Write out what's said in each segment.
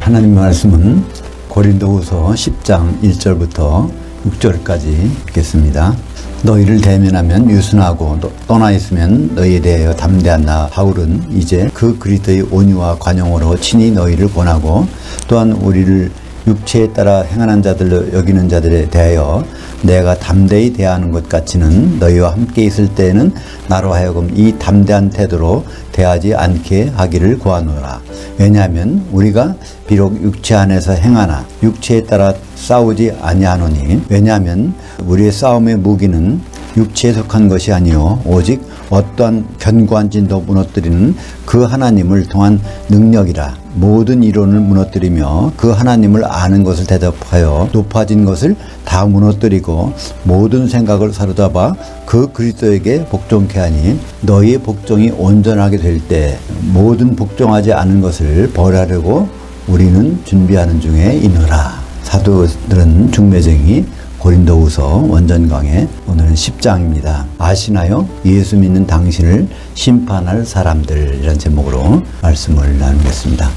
하나님 말씀은 고린도후서 10장 1절부터 6절까지 읽겠습니다. 너희를 대면하면 유순하고 떠나 있으면 너희에 대하여 담대한 나 바울은 이제 그 그리스도의 온유와 관용으로 친히 너희를 권하고 또한 우리를 육체에 따라 행하는 자들로 여기는 자들에 대하여 내가 담대히 대하는 것 같이는 너희와 함께 있을 때에는 나로 하여금 이 담대한 태도로 대하지 않게 하기를 구하노라. 왜냐하면 우리가 비록 육체 안에서 행하나 육체에 따라 싸우지 아니하노니 왜냐하면 우리의 싸움의 무기는 육체에 속한 것이 아니요 오직 어떠한 견고한 진도 무너뜨리는 그 하나님을 통한 능력이라. 모든 이론을 무너뜨리며 그 하나님을 아는 것을 대접하여 높아진 것을 다 무너뜨리고 모든 생각을 사로잡아 그 그리스도에게 복종케 하니 너희의 복종이 온전하게 될 때 모든 복종하지 않은 것을 벌하려고 우리는 준비하는 중에 있노라. 사도들은 중매쟁이 고린도후서 원전 강해 오늘은 10장입니다. 아시나요? 예수 믿는 당신을 심판할 사람들 이런 제목으로 말씀을 나누겠습니다.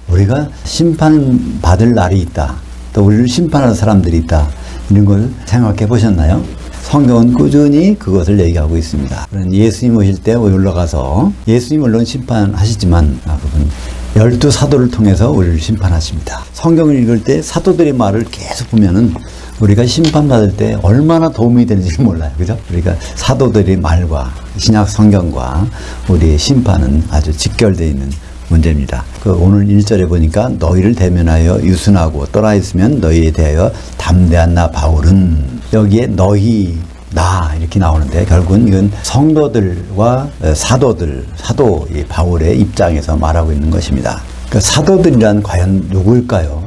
우리가 심판받을 날이 있다. 또 우리를 심판할 사람들이 있다. 이런 걸 생각해 보셨나요? 성경은 꾸준히 그것을 얘기하고 있습니다. 예수님 오실 때 올라가서 예수님 물론 심판하시지만 그분 12사도를 통해서 우리를 심판하십니다. 성경을 읽을 때 사도들의 말을 계속 보면은 우리가 심판받을 때 얼마나 도움이 되는지 몰라요. 그죠? 우리가 사도들의 말과 신약 성경과 우리의 심판은 아주 직결되어 있는 문제입니다. 오늘 1절에 보니까 너희를 대면하여 유순하고 떠나 있으면 너희에 대하여 담대한 나 바울은 여기에 너희 나 이렇게 나오는데 결국은 이건 성도들과 사도 이 바울의 입장에서 말하고 있는 것입니다. 사도들이란 과연 누구일까요?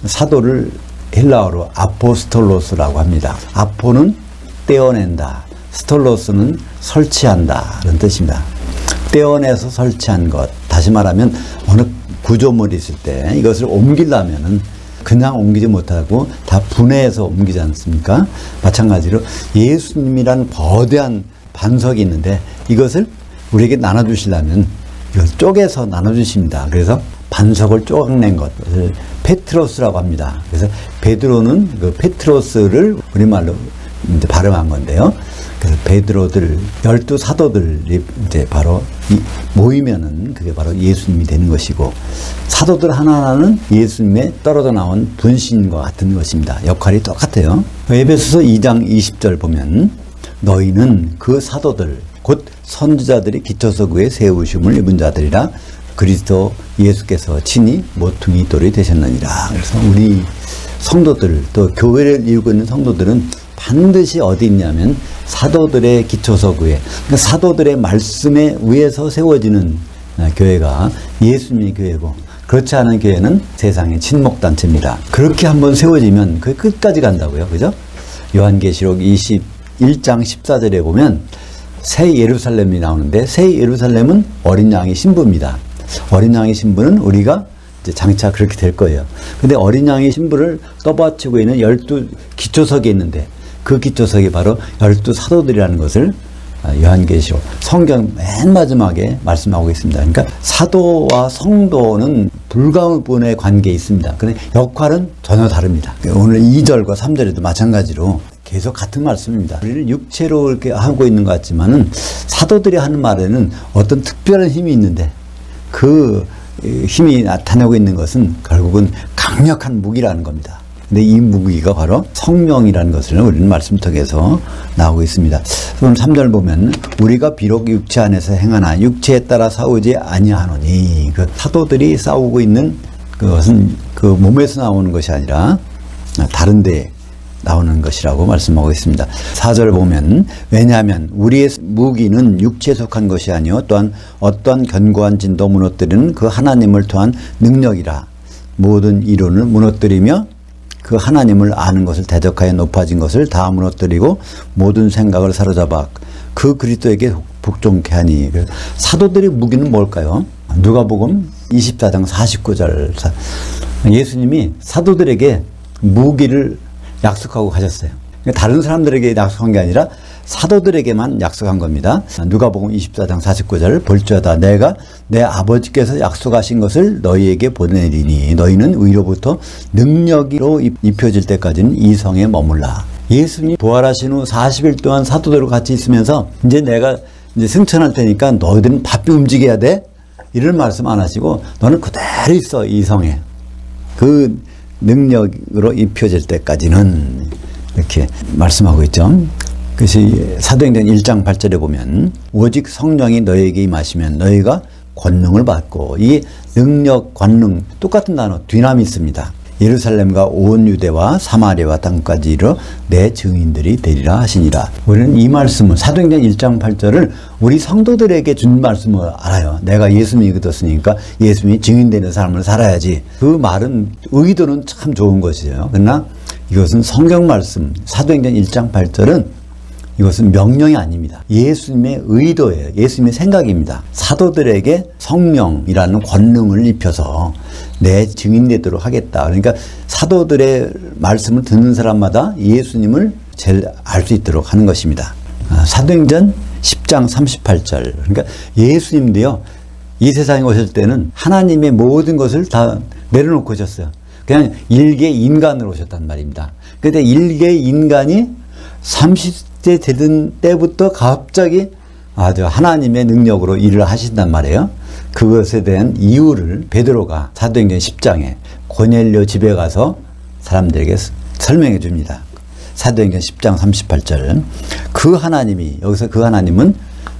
사도를 헬라어로 아포스톨로스라고 합니다. 아포는 떼어낸다, 스톨로스는 설치한다 이런 뜻입니다. 떼어내서 설치한 것, 다시 말하면 어느 구조물이 있을 때 이것을 옮기려면은 그냥 옮기지 못하고 다 분해해서 옮기지 않습니까? 마찬가지로 예수님이란 거대한 반석이 있는데 이것을 우리에게 나눠주시려면 이걸 쪼개서 나눠주십니다. 그래서 반석을 쪼개낸 것을 페트로스라고 합니다. 그래서 베드로는 그 페트로스를 우리말로 이제 발음한 건데요. 그래서 베드로들, 12사도들이 이제 바로 모이면은 그게 바로 예수님이 되는 것이고 사도들 하나하나는 예수님의 떨어져 나온 분신과 같은 것입니다. 역할이 똑같아요. 에베소서 2장 20절 보면 너희는 그 사도들 곧 선지자들이 기초석 위에 세우심을 입은 자들이라 그리스도 예수께서 친히 모퉁이 돌이 되셨느니라. 그래서 우리 성도들 또 교회를 이루고 있는 성도들은 반드시 어디 있냐면 사도들의 기초석 위에, 그러니까 사도들의 말씀에 위에서 세워지는 교회가 예수님의 교회고 그렇지 않은 교회는 세상의 친목단체입니다. 그렇게 한번 세워지면 그 끝까지 간다고요. 그죠? 요한계시록 21장 14절에 보면 새 예루살렘이 나오는데 새 예루살렘은 어린 양의 신부입니다. 어린 양의 신부는 우리가 이제 장차 그렇게 될 거예요. 근데 어린 양의 신부를 떠받치고 있는 12기초석이 있는데 그 기초석이 바로 12사도들이라는 것을 요한계시록 성경 맨 마지막에 말씀하고 있습니다. 그러니까 사도와 성도는 불가분의 관계에 있습니다. 그런데 역할은 전혀 다릅니다. 오늘 2절과 3절에도 마찬가지로 계속 같은 말씀입니다. 우리는 육체로 이렇게 하고 있는 것 같지만은 사도들이 하는 말에는 어떤 특별한 힘이 있는데 그 힘이 나타내고 있는 것은 결국은 강력한 무기라는 겁니다. 근데 이 무기가 바로 성령이라는 것을 우리는 말씀 통해서 나오고 있습니다. 오늘 3절 보면 우리가 비록 육체 안에서 행하나 육체에 따라 싸우지 아니하노니 그 사도들이 싸우고 있는 그것은 그 몸에서 나오는 것이 아니라 다른 데 나오는 것이라고 말씀하고 있습니다. 4절 보면 왜냐하면 우리의 무기는 육체에 속한 것이 아니요 또한 어떠한 견고한 진도 무너뜨리는 그 하나님을 통한 능력이라. 모든 이론을 무너뜨리며 그 하나님을 아는 것을 대적하여 높아진 것을 다 무너뜨리고 모든 생각을 사로잡아 그 그리스도에게 복종케 하니. 사도들의 무기는 뭘까요? 누가복음 24장 49절 예수님이 사도들에게 무기를 약속하고 가셨어요. 다른 사람들에게 약속한 게 아니라 사도들에게만 약속한 겁니다. 누가복음 24장 49절 볼지어다 내가 내 아버지께서 약속하신 것을 너희에게 보내리니 너희는 위로부터 능력으로 입혀질 때까지는 이 성에 머물라. 예수님이 부활하신 후 40일 동안 사도들과 같이 있으면서 이제 내가 이제 승천할 테니까 너희들은 바삐 움직여야 돼. 이런 말씀 안 하시고 너는 그대로 있어 이 성에. 그 능력으로 입혀질 때까지는 이렇게 말씀하고 있죠. 그것이 사도행전 1장 8절에 보면 오직 성령이 너희에게 임하시면 너희가 권능을 받고 이 능력, 권능 똑같은 단어 뒤나미스입니다. 예루살렘과 온 유대와 사마리아와 땅까지 이르러 내 증인들이 되리라 하시니라. 우리는 이 말씀을 사도행전 1장 8절을 우리 성도들에게 준 말씀을 알아요. 내가 예수님이 믿었으니까 예수님이 증인되는 삶을 살아야지. 그 말은 의도는 참 좋은 것이에요. 그러나 이것은 성경 말씀 사도행전 1장 8절은 이것은 명령이 아닙니다. 예수님의 의도예요. 예수님의 생각입니다. 사도들에게 성령이라는 권능을 입혀서 내 증인되도록 하겠다. 그러니까 사도들의 말씀을 듣는 사람마다 예수님을 제일 알 수 있도록 하는 것입니다. 사도행전 10장 38절. 그러니까 예수님도요, 이 세상에 오실 때는 하나님의 모든 것을 다 내려놓고 오셨어요. 그냥 일개 인간으로 오셨단 말입니다. 그런데 일개 인간이 30대 되던 때부터 갑자기 아주 하나님의 능력으로 일을 하신단 말이에요. 그것에 대한 이유를 베드로가 사도행전 10장에 고넬료 집에 가서 사람들에게 설명해 줍니다. 사도행전 10장 38절. 그 하나님이, 여기서 그 하나님은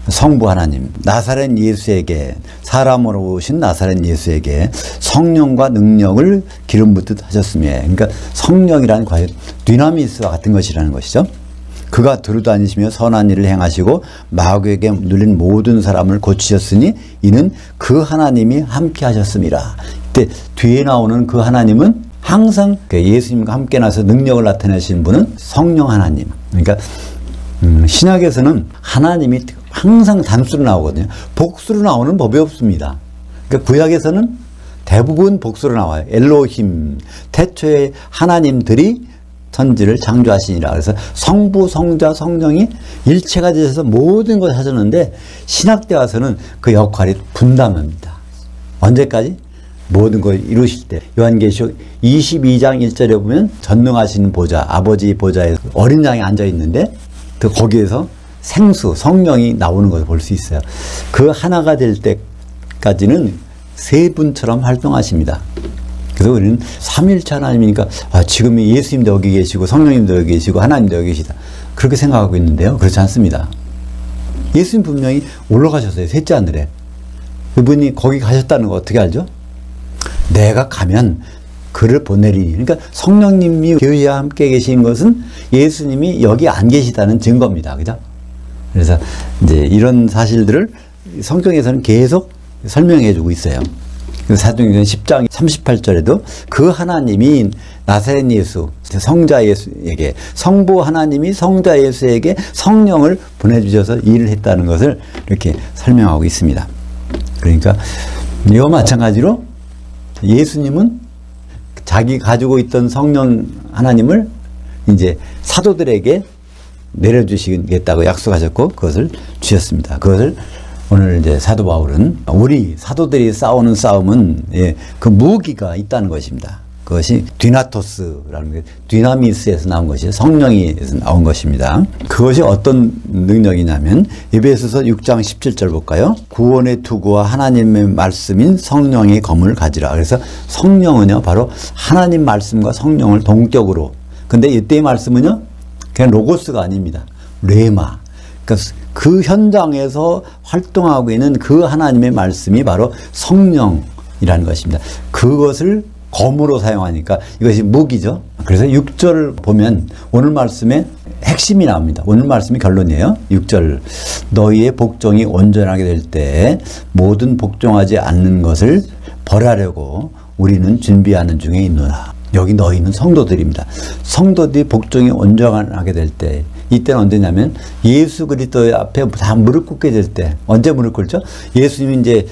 성부 하나님, 나사렛 예수에게, 사람으로 오신 나사렛 예수에게 성령과 능력을 기름 붓듯 하셨으며, 그러니까 성령이란 과연 디나미스와 같은 것이라는 것이죠. 그가 두루다니시며 선한 일을 행하시고 마귀에게 눌린 모든 사람을 고치셨으니 이는 그 하나님이 함께 하셨습니다. 이때 뒤에 나오는 그 하나님은 항상 예수님과 함께 나서 능력을 나타내시는 분은 성령 하나님. 그러니까 신약에서는 하나님이 항상 단수로 나오거든요. 복수로 나오는 법이 없습니다. 그러니까 구약에서는 대부분 복수로 나와요. 엘로힘, 태초에 하나님들이 천지를 창조하시니라. 그래서 성부, 성자, 성령이 일체가 되셔서 모든 것을 하셨는데 신학 때 와서는 그 역할이 분담합니다. 언제까지? 모든 걸 이루실 때. 요한계시록 22장 1절에 보면 전능하신 보좌, 아버지 보좌에 어린 양이 앉아 있는데 그 거기에서 생수, 성령이 나오는 것을 볼 수 있어요. 그 하나가 될 때까지는 세 분처럼 활동하십니다. 그래서 우리는 삼일체 하나님이니까 지금 예수님도 여기 계시고 성령님도 여기 계시고 하나님도 여기 계시다. 그렇게 생각하고 있는데요. 그렇지 않습니다. 예수님 분명히 올라가셨어요. 셋째 하늘에. 그분이 거기 가셨다는 거 어떻게 알죠? 내가 가면 그를 보내리니. 그러니까 성령님이 교회와 함께 계신 것은 예수님이 여기 안 계시다는 증거입니다. 그죠? 그래서 이제 이런 사실들을 성경에서는 계속 설명해 주고 있어요. 사도행전 10장 38절에도 그 하나님이 나사렛 예수, 성자 예수에게, 성부 하나님이 성자 예수에게 성령을 보내주셔서 일을 했다는 것을 이렇게 설명하고 있습니다. 그러니까 이와 마찬가지로 예수님은 자기 가지고 있던 성령 하나님을 이제 사도들에게 내려주시겠다고 약속하셨고 그것을 주셨습니다. 그것을 오늘 이제 사도 바울은 우리 사도들이 싸우는 싸움은 그 무기가 있다는 것입니다. 그것이 디나토스라는 게 디나미스에서 나온 것이 성령에서 나온 것입니다. 그것이 어떤 능력이냐면 에베소서 6장 17절 볼까요? 구원의 투구와 하나님의 말씀인 성령의 검을 가지라. 그래서 성령은요 바로 하나님 말씀과 성령을 동격으로. 근데 이때의 말씀은요 그냥 로고스가 아닙니다. 레마. 그러니까 그 현장에서 활동하고 있는 그 하나님의 말씀이 바로 성령이라는 것입니다. 그것을 검으로 사용하니까 이것이 무기죠. 그래서 6절을 보면 오늘 말씀의 핵심이 나옵니다. 오늘 말씀이 결론이에요. 6절. 너희의 복종이 온전하게 될 때 모든 복종하지 않는 것을 벌하려고 우리는 준비하는 중에 있노라. 여기 너희는 성도들입니다. 성도들이 복종이 온전하게 될 때, 이때는 언제냐면 예수 그리스도 앞에 다 무릎 꿇게 될 때. 언제 무릎 꿇죠? 예수님이 이제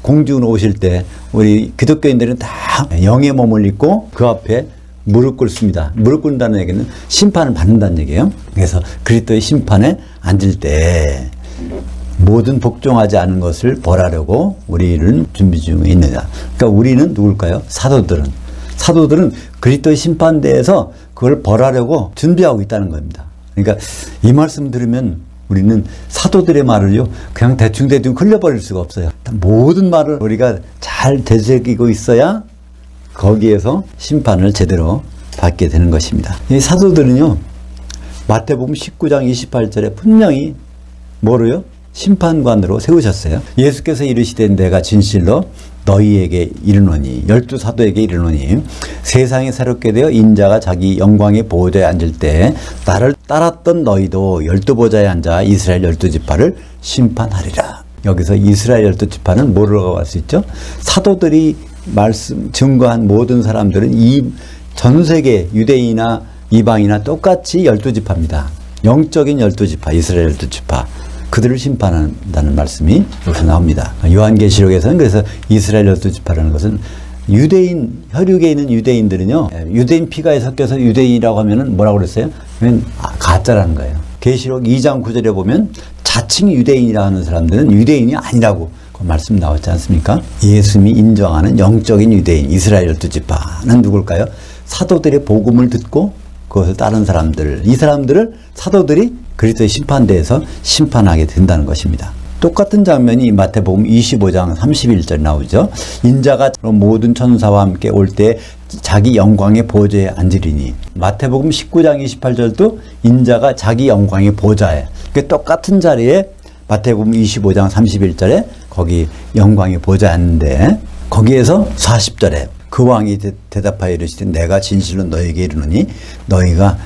공중으로 오실 때 우리 기독교인들은 다 영의 몸을 입고 그 앞에 무릎 꿇습니다. 무릎 꿇는다는 얘기는 심판을 받는다는 얘기예요. 그래서 그리스도의 심판에 앉을 때 모든 복종하지 않은 것을 벌하려고 우리는 준비 중에 있느냐. 그러니까 우리는 누굴까요? 사도들은 그리스도의 심판대에서 그걸 벌하려고 준비하고 있다는 겁니다. 그러니까 이 말씀 들으면 우리는 사도들의 말을요 그냥 대충 흘려버릴 수가 없어요. 모든 말을 우리가 잘 되새기고 있어야 거기에서 심판을 제대로 받게 되는 것입니다. 이 사도들은요 마태복음 19장 28절에 분명히 뭐로요? 심판관으로 세우셨어요. 예수께서 이르시되 내가 진실로 너희에게 이르노니 12사도에게 이르노니 세상이 새롭게 되어 인자가 자기 영광의 보좌에 앉을 때 나를 따랐던 너희도 12보좌에 앉아 이스라엘 12지파를 심판하리라. 여기서 이스라엘 12지파는 뭐라고 할 수 있죠? 사도들이 말씀 증거한 모든 사람들은 이 전 세계 유대인이나 이방이나 똑같이 12지파입니다. 영적인 12지파, 이스라엘 12지파. 그들을 심판한다는 말씀이 여기서 나옵니다. 요한계시록에서는 그래서 이스라엘 12지파라는 것은 유대인, 혈육에 있는 유대인들은요, 유대인 피가 섞여서 유대인이라고 하면은 뭐라고 그랬어요? 그러면 가짜라는 거예요. 계시록 2장 9절에 보면 자칭 유대인이라 하는 사람들은 유대인이 아니라고 그 말씀 나왔지 않습니까? 예수님이 인정하는 영적인 유대인, 이스라엘 12지파는 누굴까요? 사도들의 복음을 듣고 그것을 따른 사람들, 이 사람들을 사도들이 그리스도의 심판대에서 심판하게 된다는 것입니다. 똑같은 장면이 마태복음 25장 31절 나오죠. 인자가 모든 천사와 함께 올 때 자기 영광의 보좌에 앉으리니. 마태복음 19장 28절도 인자가 자기 영광의 보좌에, 똑같은 자리에 마태복음 25장 31절에 거기 영광의 보좌에 앉는데 거기에서 40절에 그 왕이 대답하여 이르시되 내가 진실로 너에게 이르노니 너희가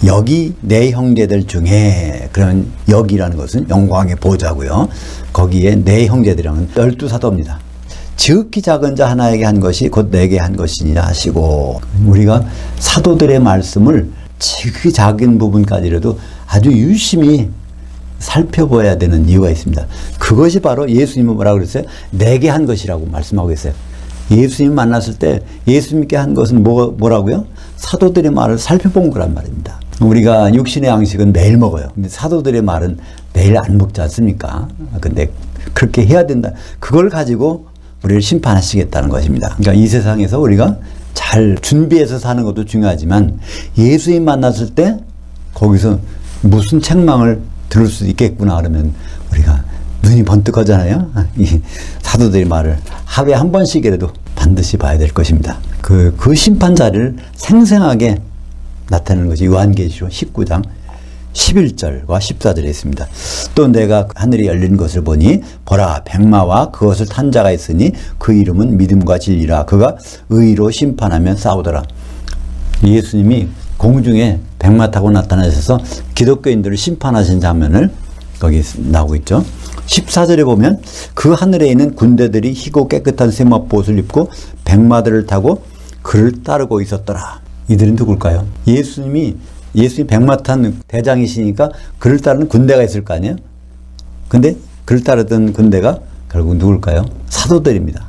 여기 내 형제들 중에, 그런 여기라는 것은 영광의 보좌고요. 거기에 내 형제들이라는 12사도입니다. 지극히 작은 자 하나에게 한 것이 곧 내게 한 것이니라 하시고, 우리가 사도들의 말씀을 지극히 작은 부분까지라도 아주 유심히 살펴봐야 되는 이유가 있습니다. 그것이 바로 예수님은 뭐라고 그랬어요? 내게 한 것이라고 말씀하고 있어요. 예수님 만났을 때 예수님께 한 것은 뭐라고요? 사도들의 말을 살펴본 거란 말입니다. 우리가 육신의 양식은 매일 먹어요. 근데 사도들의 말은 매일 안 먹지 않습니까? 근데 그렇게 해야 된다. 그걸 가지고 우리를 심판하시겠다는 것입니다. 그러니까 이 세상에서 우리가 잘 준비해서 사는 것도 중요하지만 예수님 만났을 때 거기서 무슨 책망을 들을 수 있겠구나 그러면 우리가 눈이 번뜩하잖아요. 이 사도들의 말을 하루에 한 번씩이라도 반드시 봐야 될 것입니다. 그 심판 자리를 생생하게 나타내는 것이 요한계시록 19장 11절과 14절에 있습니다. 또 내가 하늘이 열린 것을 보니 보라 백마와 그것을 탄 자가 있으니 그 이름은 믿음과 진리라. 그가 의로 심판하며 싸우더라. 예수님이 공중에 백마 타고 나타나셔서 기독교인들을 심판하신 장면을 거기 나오고 있죠. 14절에 보면 그 하늘에 있는 군대들이 희고 깨끗한 세마포옷을 입고 백마들을 타고 그를 따르고 있었더라. 이들은 누굴까요? 예수님이 백마 탄 대장이시니까 그를 따르는 군대가 있을 거 아니에요? 근데 그를 따르던 군대가 결국 누굴까요? 사도들입니다.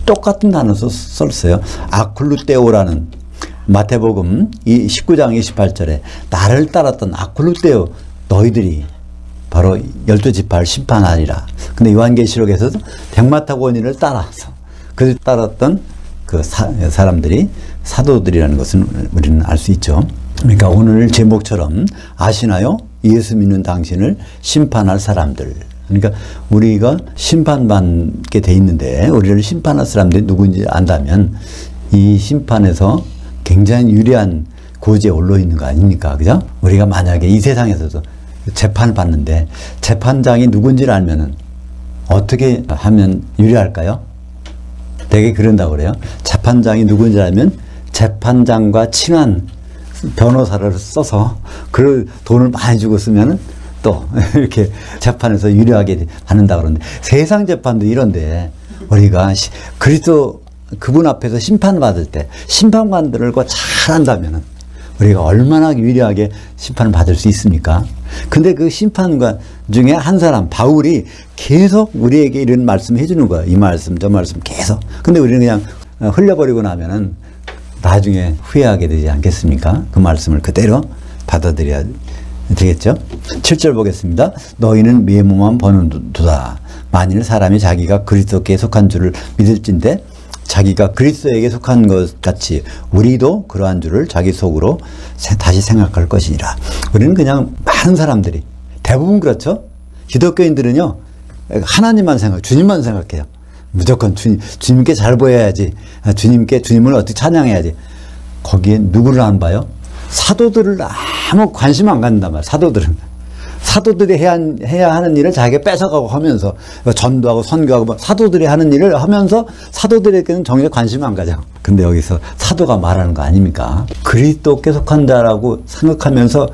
똑같은 단어 썼어요. 아클루떼오라는, 마태복음 19장 28절에 나를 따랐던 아클루떼오 너희들이 바로 12지파를 심판하리라. 근데 요한계시록에서도 백마 타고 온 이를 따라서 그를 따랐던 그 사람들이 사도들이라는 것은 우리는 알 수 있죠. 그러니까 오늘 제목처럼 아시나요? 예수 믿는 당신을 심판할 사람들. 그러니까 우리가 심판받게 돼 있는데 우리를 심판할 사람들이 누구인지 안다면 이 심판에서 굉장히 유리한 고지에 올라 있는 거 아닙니까? 그죠? 우리가 만약에 이 세상에서도 재판을 받는데 재판장이 누군지를 알면은 어떻게 하면 유리할까요? 되게 그런다고 그래요. 재판장이 누군지 알면 재판장과 친한 변호사를 써서 그 돈을 많이 주고 쓰면은 또 이렇게 재판에서 유리하게 받는다고 그러는데 세상 재판도 이런데 우리가 그리스도 그분 앞에서 심판받을 때 심판관들과 잘 한다면은 우리가 얼마나 유리하게 심판을 받을 수 있습니까? 근데 그 심판관 중에 한 사람, 바울이 계속 우리에게 이런 말씀 해주는 거예요. 이 말씀, 저 말씀 계속. 근데 우리는 그냥 흘려버리고 나면은 나중에 후회하게 되지 않겠습니까? 그 말씀을 그대로 받아들여야 되겠죠? 7절 보겠습니다. 너희는 미모만 보는도다. 만일 사람이 자기가 그리스도께 속한 줄을 믿을진데 자기가 그리스도에게 속한 것 같이 우리도 그러한 줄을 자기 속으로 다시 생각할 것이니라. 우리는 그냥 많은 사람들이 대부분 그렇죠? 기독교인들은요 하나님만 주님만 생각해요. 무조건 주님께 잘 보여야지. 주님을 어떻게 찬양해야지. 거기에 누구를 안 봐요? 사도들을 아무 관심 안 갖는단 말이에요. 사도들이 해야 하는 일을 자기가 뺏어가고 하면서 전도하고 선교하고 사도들이 하는 일을 하면서 사도들에게는 정작 관심 안 가져. 근데 여기서 사도가 말하는 거 아닙니까? 그리스도께 속한 자라고 생각하면서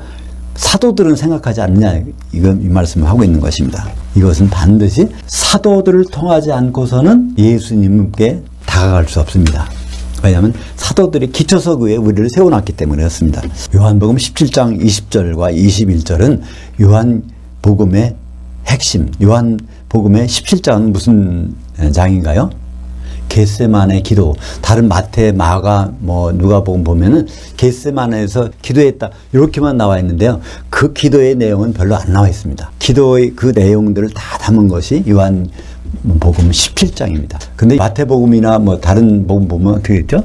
사도들은 생각하지 않느냐, 이 말씀을 하고 있는 것입니다. 이것은 반드시 사도들을 통하지 않고서는 예수님께 다가갈 수 없습니다. 왜냐하면 사도들이 기초석 위에 우리를 세워놨기 때문이었습니다. 요한복음 17장 20절과 21절은 요한복음의 핵심, 요한복음의 17장은 무슨 장인가요? 겟세마네 기도. 다른 마태, 마가, 누가복음 보면은 겟세마네에서 기도했다 이렇게만 나와 있는데요. 그 기도의 내용은 별로 안 나와 있습니다. 기도의 그 내용들을 다 담은 것이 요한복음 17장입니다. 근데 마태복음이나 다른 복음 보면 그랬죠?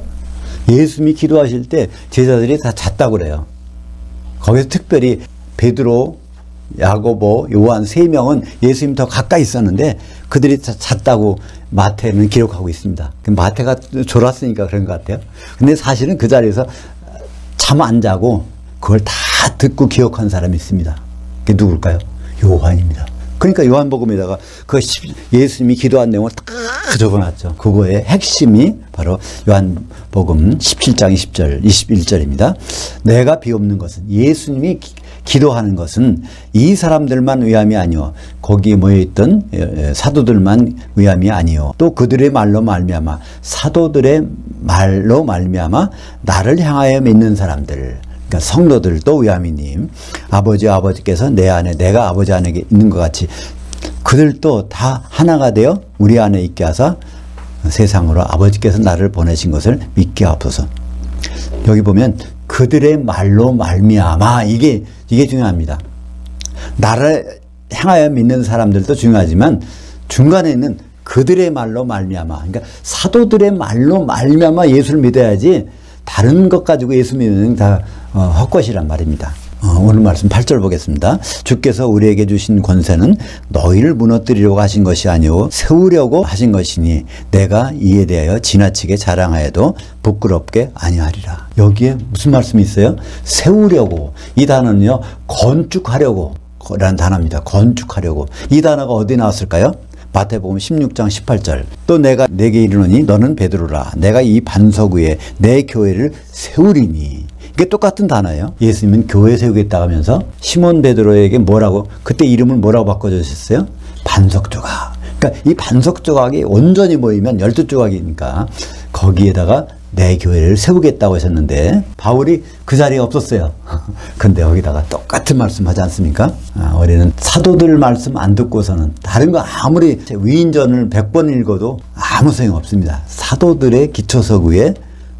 예수님이 기도하실 때 제자들이 다 잤다고 그래요. 거기서 특별히 베드로, 야고보, 요한 3명은 예수님 더 가까이 있었는데 그들이 잤다고 마태는 기록하고 있습니다. 마태가 졸았으니까 그런 것 같아요. 근데 사실은 그 자리에서 잠 안 자고 그걸 다 듣고 기억한 사람이 있습니다. 그게 누굴까요? 요한입니다. 그러니까 요한복음에다가 예수님이 기도한 내용을 딱 적어놨죠. 그거의 핵심이 바로 요한복음 17장 20절, 21절입니다. 내가 비옵는 것은, 예수님이 기도하는 것은 이 사람들만 위함이 아니요, 거기에 모여있던 사도들만 위함이 아니요, 또 그들의 말로 말미암아, 사도들의 말로 말미암아 나를 향하여 믿는 사람들, 그러니까 성도들도 위함이니 아버지께서 내 안에, 내가 아버지 안에 있는 것 같이 그들도 다 하나가 되어 우리 안에 있게 하사 세상으로 아버지께서 나를 보내신 것을 믿게 하옵소서. 여기 보면 그들의 말로 말미암아, 이게 중요합니다. 나를 향하여 믿는 사람들도 중요하지만 중간에 있는 그들의 말로 말미암아, 그러니까 사도들의 말로 말미암아 예수를 믿어야지 다른 것 가지고 예수 믿는 다 헛것이란 말입니다. 오늘 말씀 8절 보겠습니다. 주께서 우리에게 주신 권세는 너희를 무너뜨리려고 하신 것이 아니오 세우려고 하신 것이니 내가 이에 대하여 지나치게 자랑하여도 부끄럽게 아니하리라. 여기에 무슨 말씀이 있어요? 세우려고. 이 단어는요, 건축하려고 라는 단어입니다. 건축하려고. 이 단어가 어디 나왔을까요? 마태복음 16장 18절. 또 내가 내게 이르노니 너는 베드로라. 내가 이 반석 위에 내 교회를 세우리니. 이게 똑같은 단어예요. 예수님은 교회 세우겠다 하면서 시몬 베드로에게 그때 이름을 뭐라고 바꿔주셨어요? 반석조각. 그러니까 이 반석조각이 온전히 모이면 12조각이니까 거기에다가 내 교회를 세우겠다고 하셨는데 바울이 그 자리에 없었어요. 근데 여기다가 똑같은 말씀 하지 않습니까? 우리는 사도들 말씀 안 듣고서는 다른 거 아무리 위인전을 100번 읽어도 아무 소용 없습니다. 사도들의 기초석 위에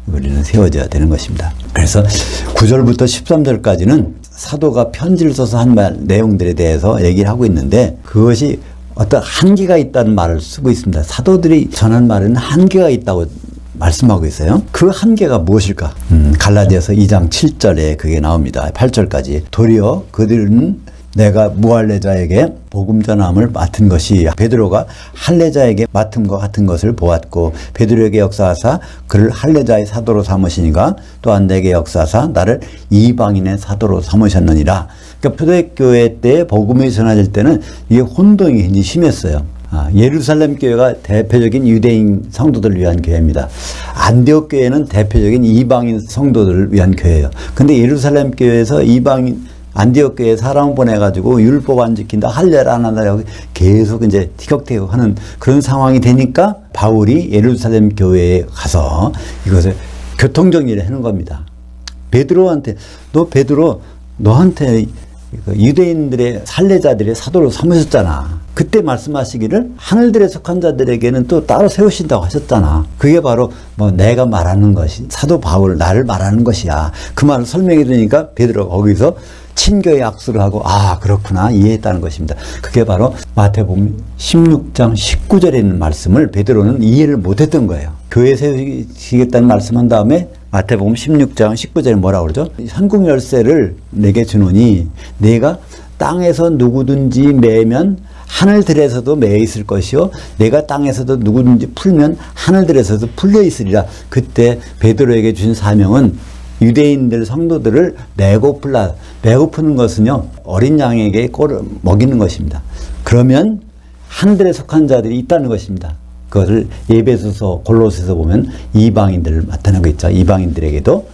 우리는 세워져야 되는 것입니다. 그래서 9절부터 13절까지는 사도가 편지를 써서 한 내용들에 대해서 얘기를 하고 있는데 그것이 어떤 한계가 있다는 말을 쓰고 있습니다. 사도들이 전한 말에는 한계가 있다고 말씀하고 있어요. 그 한계가 무엇일까? 갈라디아서 2장 7절에 그게 나옵니다. 8절까지. 도리어 그들은 내가 무할례자에게 복음 전함을 맡은 것이 베드로가 할례자에게 맡은 것 같은 것을 보았고 베드로에게 역사하사 그를 할례자의 사도로 삼으시니가 또한 내게 역사하사 나를 이방인의 사도로 삼으셨느니라. 그러니까 초대교회 때 복음이 전해질 때는 이게 혼동이 굉장히 심했어요. 예루살렘 교회가 대표적인 유대인 성도들을 위한 교회입니다. 안디옥 교회는 대표적인 이방인 성도들을 위한 교회예요. 근데 예루살렘 교회에서 안디옥 교회에 사람 보내가지고 율법 안 지킨다, 할례를 안 한다, 계속 이제 티격태격하는 그런 상황이 되니까 바울이 예루살렘 교회에 가서 이것을 교통정리를 해놓은 겁니다. 베드로한테, 너 베드로, 너한테 유대인들의 살례자들의 사도로 삼으셨잖아. 그때 말씀하시기를 하늘들에 속한 자들에게는 또 따로 세우신다고 하셨잖아. 그게 바로 뭐 내가 말하는 것이 사도 바울 나를 말하는 것이야. 그 말을 설명해 주니까 베드로가 거기서 친교의 악수를 하고 아 그렇구나 이해했다는 것입니다. 그게 바로 마태복음 16장 19절에 있는 말씀을 베드로는 이해를 못했던 거예요. 교회 세우시겠다는 말씀한 다음에 마태복음 16장 19절에 뭐라고 그러죠? 천국 열쇠를 내게 주노니 내가 땅에서 누구든지 매면 하늘들에서도 매여 있을 것이요 내가 땅에서도 누구든지 풀면 하늘들에서도 풀려 있으리라. 그때 베드로에게 주신 사명은 유대인들 성도들을 배고프는 것은요 어린 양에게 꼴을 먹이는 것입니다. 그러면 하늘에 속한 자들이 있다는 것입니다. 그것을 에베소서 골로새서 보면 이방인들을 나타내고 있죠. 이방인들에게도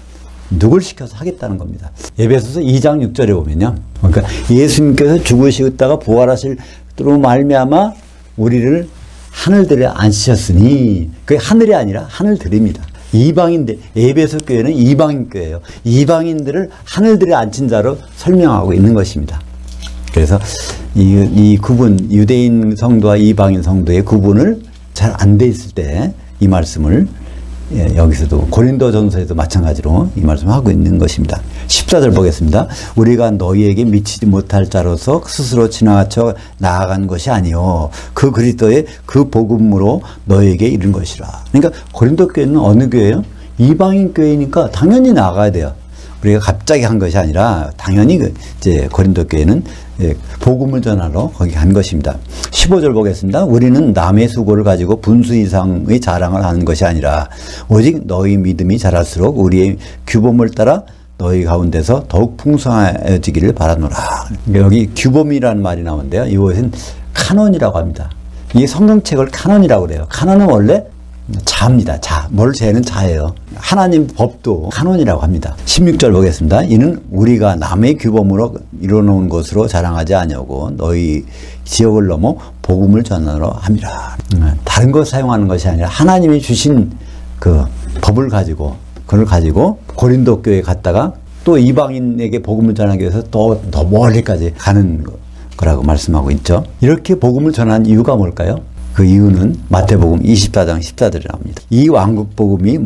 누굴 시켜서 하겠다는 겁니다. 에베소서 2장 6절에 보면요. 그러니까 예수님께서 죽으시다가 부활하실로 말미암아 우리를 하늘들에 앉히셨으니 그게 하늘이 아니라 하늘들입니다. 이방인들, 에베소 교회는 이방인 교회예요. 이방인들을 하늘들에 앉힌 자로 설명하고 있는 것입니다. 그래서 이 구분, 유대인 성도와 이방인 성도의 구분을 잘 안 돼 있을 때 이 말씀을 여기서도 고린도전서에도 마찬가지로 이 말씀을 하고 있는 것입니다. 14절 보겠습니다. 우리가 너희에게 미치지 못할 자로서 스스로 지나쳐 나아간 것이 아니요 그 그리스도의 그 복음으로 너희에게 이른 것이라. 그러니까 고린도 교회는 어느 교회예요? 이방인 교회니까 당연히 나아가야 돼요. 우리가 갑자기 한 것이 아니라 당연히 이제 고린도 교회는 복음을 전하러 거기 간 것입니다. 15절 보겠습니다. 우리는 남의 수고를 가지고 분수 이상의 자랑을 하는 것이 아니라 오직 너희 믿음이 자랄수록 우리의 규범을 따라 너희 가운데서 더욱 풍성해지기를 바라노라. 여기 규범이라는 말이 나오는데요. 이것은 카논이라고 합니다. 이 성경책을 카논이라고 그래요. 카논은 원래 자입니다. 자. 뭘 재는 자예요. 하나님 법도 카논이라고 합니다. 16절 보겠습니다. 이는 우리가 남의 규범으로 이뤄놓은 것으로 자랑하지 아니하고 너희 지역을 넘어 복음을 전하러 함이라. 다른 것 사용하는 것이 아니라 하나님이 주신 그 법을 가지고 그걸 가지고 고린도 교회에 갔다가 또 이방인에게 복음을 전하기 위해서 더 멀리까지 가는 거라고 말씀하고 있죠. 이렇게 복음을 전한 이유가 뭘까요? 그 이유는 마태복음 24장 14절에 나옵니다. 이 왕국복음이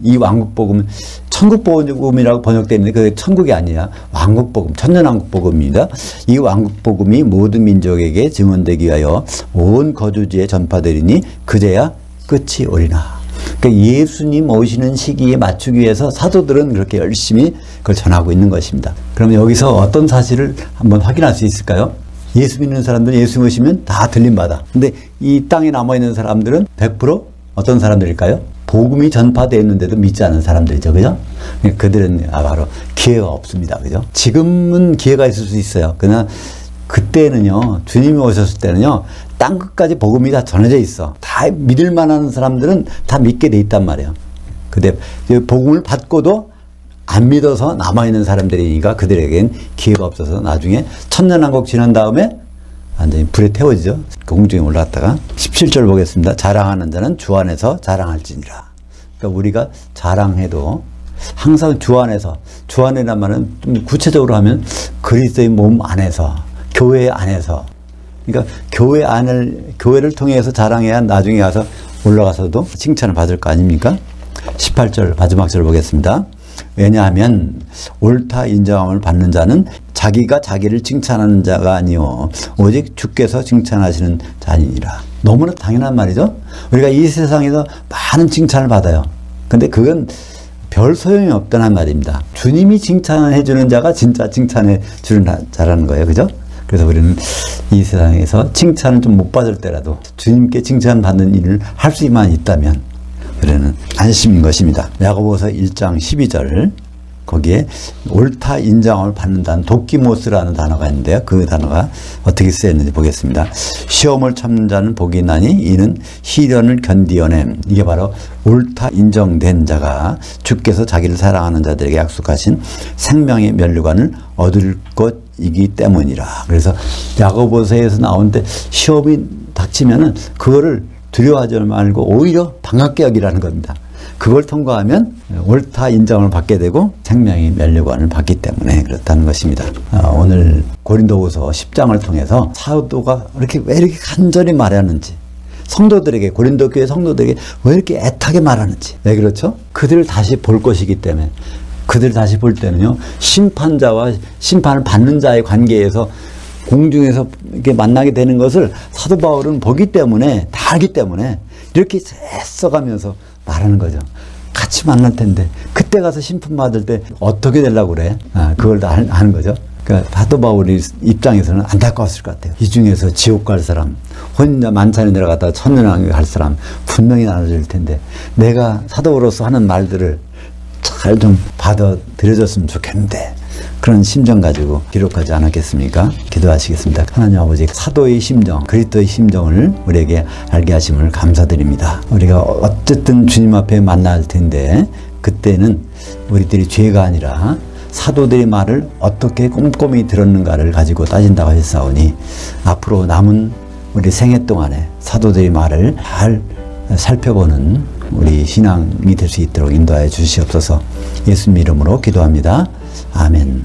이 왕국복음은 천국복음이라고 번역되어 있는데 그게 천국이 아니라 왕국복음, 천년왕국복음입니다. 이 왕국복음이 모든 민족에게 증언되기 위하여 온 거주지에 전파되리니 그제야 끝이 오리나. 그러니까 예수님 오시는 시기에 맞추기 위해서 사도들은 그렇게 열심히 그걸 전하고 있는 것입니다. 그럼 여기서 어떤 사실을 한번 확인할 수 있을까요? 예수 믿는 사람들은 예수 오시면 다 들림받아. 근데 이 땅에 남아있는 사람들은 100% 어떤 사람들일까요? 복음이 전파되었는데도 믿지 않은 사람들이죠. 그죠? 그들은 바로 기회가 없습니다. 그죠? 지금은 기회가 있을 수 있어요. 그러나 그때는요, 주님이 오셨을 때는요, 땅 끝까지 복음이 다 전해져 있어. 다 믿을 만한 사람들은 다 믿게 돼 있단 말이에요. 근데 복음을 받고도 안 믿어서 남아있는 사람들이니까 그들에겐 기회가 없어서 나중에 천년왕국 지난 다음에 완전히 불에 태워지죠. 공중에 올라갔다가 17절 보겠습니다. 자랑하는 자는 주 안에서 자랑할지니라. 그러니까 우리가 자랑해도 항상 주 안이란 말은 좀 구체적으로 하면 그리스도의 몸 안에서, 교회 안에서, 그러니까 교회를 통해서 자랑해야 나중에 가서 올라가서도 칭찬을 받을 거 아닙니까? 18절 마지막 절 보겠습니다. 왜냐하면 옳다 인정함을 받는 자는 자기가 자기를 칭찬하는 자가 아니요 오직 주께서 칭찬하시는 자니라. 너무나 당연한 말이죠. 우리가 이 세상에서 많은 칭찬을 받아요. 근데 그건 별 소용이 없다는 말입니다. 주님이 칭찬해 주는 자가 진짜 칭찬해 주는 자라는 거예요. 그죠? 그래서 우리는 이 세상에서 칭찬을 좀 못 받을 때라도 주님께 칭찬받는 일을 할 수만 있다면 우리는 안심인 것입니다. 야고보서 1장 12절 거기에 옳다 인정함을 받는다는 도키모스라는 단어가 있는데요. 그 단어가 어떻게 쓰였는지 보겠습니다. 시험을 참는 자는 복이 나니 이는 시련을 견디어냄. 이게 바로 옳다 인정된 자가 주께서 자기를 사랑하는 자들에게 약속하신 생명의 면류관을 얻을 것이기 때문이라. 그래서 야고보서에서 나오는데 시험이 닥치면은 그거를 두려워하지 말고 오히려 반갑게 여기라는 겁니다. 그걸 통과하면 옳다 인정을 받게 되고 생명의 면류관을 받기 때문에 그렇다는 것입니다. 오늘 고린도후서 10장을 통해서 사도가 왜 이렇게 간절히 말하는지, 성도들에게, 고린도 교회 성도들에게 왜 이렇게 애타게 말하는지, 왜 그렇죠? 그들을 다시 볼 것이기 때문에, 그들을 다시 볼 때는요, 심판자와 심판을 받는 자의 관계에서 공중에서 이렇게 만나게 되는 것을 사도 바울은 보기 때문에, 다 알기 때문에 이렇게 써가면서 말하는 거죠. 같이 만날 텐데 그때 가서 심판받을 때 어떻게 되려고 그래? 그걸 다 하는 거죠. 그러니까 사도 바울의 입장에서는 안타까웠을 것 같아요. 이 중에서 지옥 갈 사람, 혼자 만찬에 내려갔다가 천년왕국에 갈 사람 분명히 나눠질 텐데 내가 사도로서 하는 말들을 잘 좀 받아들여줬으면 좋겠는데, 그런 심정 가지고 기록하지 않았겠습니까? 기도하시겠습니다. 하나님 아버지, 사도의 심정, 그리스도의 심정을 우리에게 알게 하심을 감사드립니다. 우리가 어쨌든 주님 앞에 만날 텐데 그때는 우리들이 죄가 아니라 사도들의 말을 어떻게 꼼꼼히 들었는가를 가지고 따진다고 했사오니, 앞으로 남은 우리 생애 동안에 사도들의 말을 잘 살펴보는 우리 신앙이 될 수 있도록 인도하여 주시옵소서. 예수님 이름으로 기도합니다. 아멘.